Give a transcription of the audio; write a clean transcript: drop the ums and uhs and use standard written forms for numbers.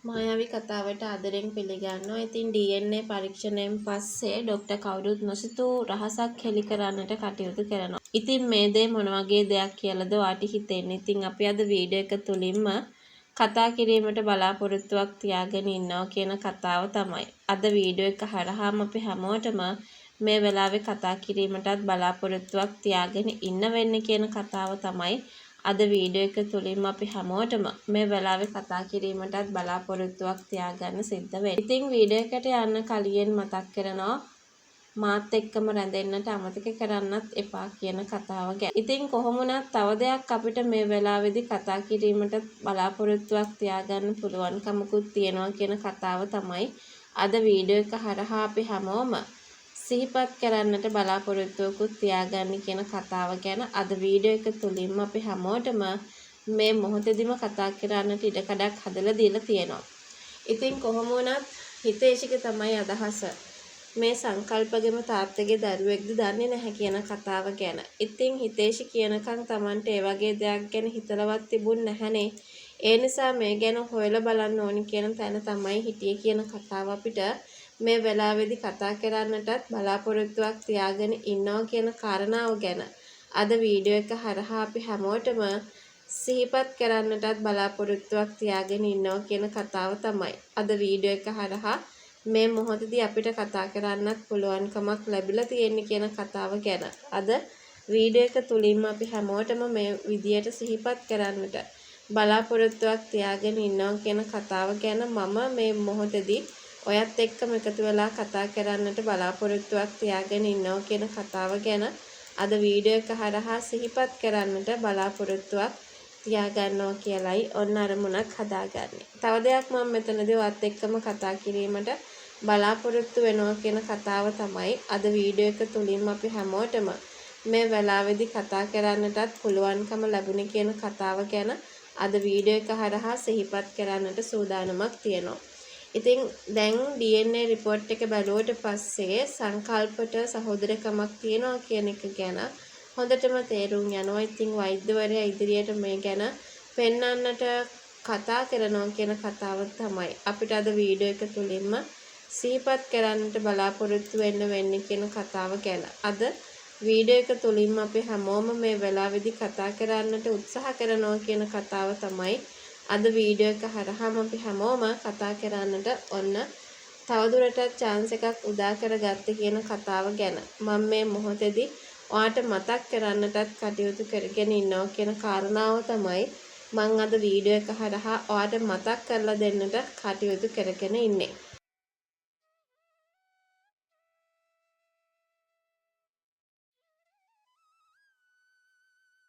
මායාවී කතාවට ආදරෙන් පිළිගන්නවා. ඉතින් DNA පරීක්ෂණයෙන් පස්සේ ડોක්ටර් කවුරුත් නොසිතූ රහසක් හෙළි කරන්නට කටයුතු කරනවා. ඉතින් මේ දේ මොන වගේ දෙයක් කියලාද ඔයාට හිතෙන්නේ? ඉතින් අපි අද වීඩියෝ එක තුලින්ම කතා කිරීමට බලාපොරොත්තුවක් තියාගෙන ඉන්නවා කියන කතාව තමයි. අද වීඩියෝ එක හරහාම අපි හැමෝටම මේ වෙලාවේ කතා කිරීමටත් බලාපොරොත්තුවක් තියාගෙන ඉන්න වෙන්නේ කියන කතාව තමයි අද වීඩියෝ එක තුලින්ම අපි හැමෝටම මේ වෙලාවේ කතා කිරීමටත් බලාපොරොත්තුවක් තියාගන්න සිද්ධ වෙනවා. ඉතින් වීඩියෝ එකට යන්න කලින් මතක් කරනවා මාත් එක්කම රැඳෙන්නට අමතක කරන්නත් එපා කියන කතාව ගැන. ඉතින් කොහොම වුණත් තව දෙයක් අපිට මේ වෙලාවේදී කතා කිරීමට බලාපොරොත්තුවක් තියාගන්න පුළුවන්කමකුත් තියෙනවා කියන කතාව තමයි අද වීඩියෝ එක හරහා අපි හැමෝම සිහිපත් කරන්නට බලාපොරොත්තුවකුත් තියාගන්න කියන කතාව ගැන අද වීඩියෝ එක තුලින්ම අපි හැමෝටම මේ මොහොතේදීම කතා කරන්නට ඉඩකඩක් හදලා දීලා තියෙනවා. ඉතින් කොහොම වුණත් හිතේශික තමයි අදහස. මේ සංකල්පගෙම තාත්තගේ දරුවෙක්ද දන්නේ නැහැ කියන කතාව ගැන. ඉතින් හිතේශි කියනකම් Tamante ඒ වගේ දෙයක් ගැන හිතලවත් තිබුණ නැහනේ. ඒ නිසා මේ ගැන හොයලා බලන්න ඕනි කියන තැන තමයි හිටියේ කියන කතාව අපිට මේ වෙලාවේදී කතා කරන්නටත් බලාපොරොත්තුවක් තියාගෙන ඉන්නවා කියන කාරණාව ගැන අද වීඩියෝ එක හරහා අපි හැමෝටම සිහිපත් කරන්නටත් බලාපොරොත්තුවක් තියාගෙන ඉන්නවා කියන කතාව තමයි අද වීඩියෝ එක හරහා මේ මොහොතේදී අපිට කතා කරන්නත් පුළුවන්කමක් ලැබිලා තියෙන්නේ කියන කතාව ගැන අද වීඩියෝ එක තුලින්ම අපි හැමෝටම මේ විදියට සිහිපත් කරන්නට බලාපොරොත්තුවක් තියාගෙන ඉන්නවා කියන කතාව ගැන මම මේ මොහොතේදී ඔයත් එක්කම එකතු වෙලා කතා කරන්නට බලාපොරොත්තුවක් තියාගෙන ඉන්නවා කියන කතාව ගැන අද වීඩියෝ එක හරහා සිහිපත් කරන්නට බලාපොරොත්තුවක් තියාගන්නවා කියලයි ඔන්න අරමුණක් හදාගන්නේ. තව දෙයක් මම මෙතනදී ඔයත් එක්කම කතා කිරීමට බලාපොරොත්තු වෙනවා කියන කතාව තමයි අද වීඩියෝ එක තුලින්ම අපි හැමෝටම මේ වෙලාවේදී කතා කරන්නටත් පුළුවන්කම ලැබුණේ කියන කතාව ගැන අද වීඩියෝ එක හරහා සිහිපත් කරන්නට සූදානමක් තියෙනවා. ඉතින් දැන් DNA report එක බැලුවට පස්සේ සංකල්පට සහෝදරකමක් තියෙනවා කියන එක ගැන හොඳටම තේරුම් යනවා. ඉතින් වෛද්‍යවරයා ඉදිරියට මේ ගැන පෙන්වන්නට කතා කරනවා කියන කතාව තමයි අපිට අද වීඩියෝ එක තුලින්ම සිහිපත් කරන්නට බලාපොරොත්තු වෙන්නේ කියන කතාව ගැන. අද වීඩියෝ එක තුලින්ම අපි හැමෝම මේ වෙලාවේදී කතා කරන්නට උත්සාහ කරනවා කියන කතාව තමයි අද වීඩියෝ එක හරහාම අපි හැමෝම කතා කරන්නට ඔන්න තවදුරටත් chance එකක් උදා කරගත්තේ කියන කතාව ගැන මම මේ මොහොතේදී ඔයාට මතක් කරන්නටත් කටයුතු කරගෙන ඉන්නවා කියන කාරණාව තමයි මම අද වීඩියෝ එක හරහා ඔයාට මතක් කරලා දෙන්නට කටයුතු කරගෙන ඉන්නේ.